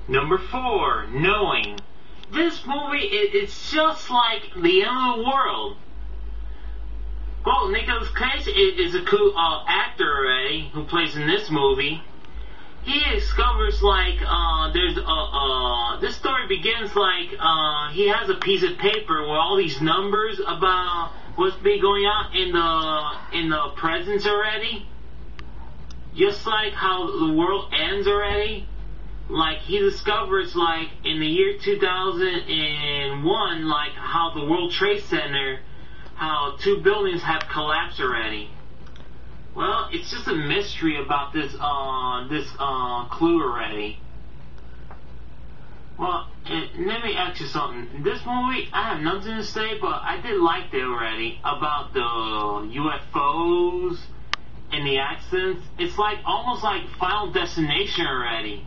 Number 4, Knowing. This movie, it's just like the end of the world. Well, Nicolas Cage is a cool actor already who plays in this movie. He discovers this story begins he has a piece of paper with all these numbers about what's been going on in the present already. Just like how the world ends already. Like he discovers in the year 2001 how the World Trade Center, how 2 buildings have collapsed already. Well, it's just a mystery about this clue already. Well, let me ask you something. This movie, I have nothing to say, but I did like it already about the UFOs and the accidents. It's almost like Final Destination already.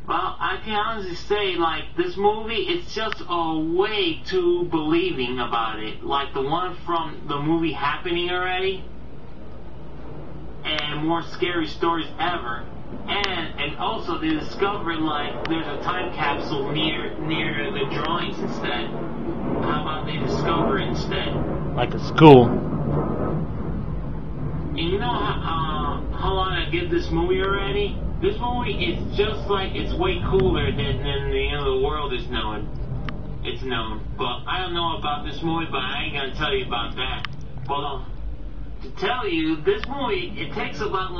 Well, I can honestly say, this movie, it's just a way too believing about it. Like the one from the movie Happening already. And more scary stories ever. And also they discovered, there's a time capsule near the drawings instead. How about they discover it instead? Like a school. And you know how long I give this movie already? This movie is just it's way cooler than the end of the world is known. It's known. But I don't know about this movie, but I ain't gonna tell you about that. Well, to tell you, this movie, it takes about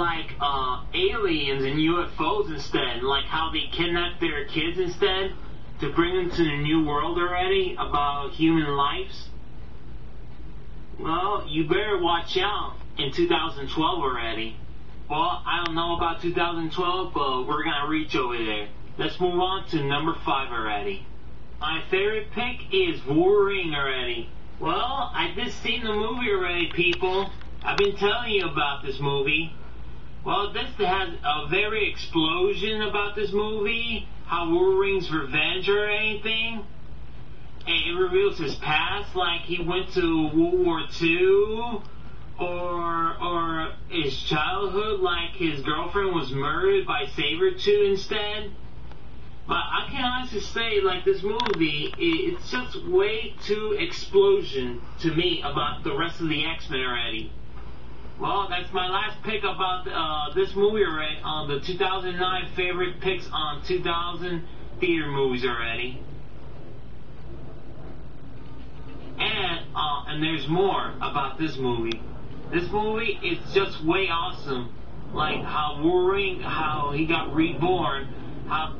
aliens and UFOs instead. Like how they kidnap their kids instead to bring them to the new world already about human lives. Well, you better watch out in 2012 already. Well, I don't know about 2012, but we're gonna reach over there. Let's move on to number 5 already. My favorite pick is Wolverine already. Well, I just seen the movie already, people. I've been telling you about this movie. Well, this has a very explosion about this movie. How Wolverine's revenge or anything. And it reveals his past, like he went to World War II. Or his childhood, like his girlfriend was murdered by Sabretooth instead. But I can honestly say, this movie, it's just way too explosion to me about the rest of the X-Men already. Well, that's my last pick about this movie already, on the 2009 favorite picks on 2000 theater movies already. And there's more about this movie. This movie is just way awesome. Like how Wolverine, how he got reborn, how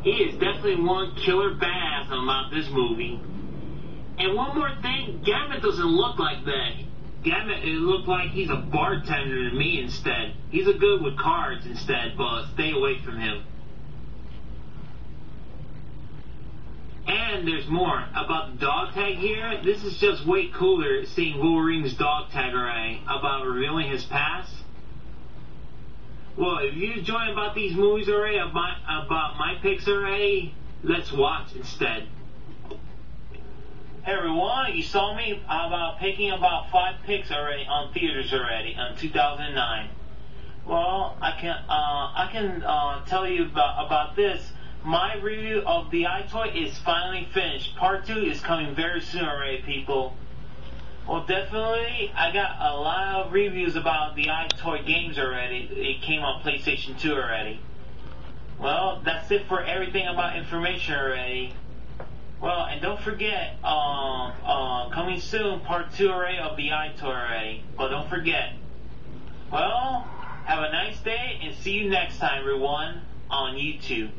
he is definitely one killer badass about this movie. And one more thing, Gambit doesn't look like that. Gambit, it looked like he's a bartender to me instead. He's a good with cards instead, but stay away from him. And there's more about the dog tag here. This is just way cooler seeing Wolverine's dog tag already about revealing his past. Well, if you enjoy about these movies already, about my picks already, let's watch instead. Hey everyone, you saw me about picking about 5 picks already on theaters already on 2009. Well, I can tell you about this. My review of the iToy is finally finished. Part 2 is coming very soon already, people. Well, definitely, I got a lot of reviews about the iToy games already. It came on PlayStation 2 already. Well, that's it for everything about information already. Well, and don't forget, coming soon, Part 2 already of the iToy already. But don't forget. Well, have a nice day, and see you next time, everyone, on YouTube.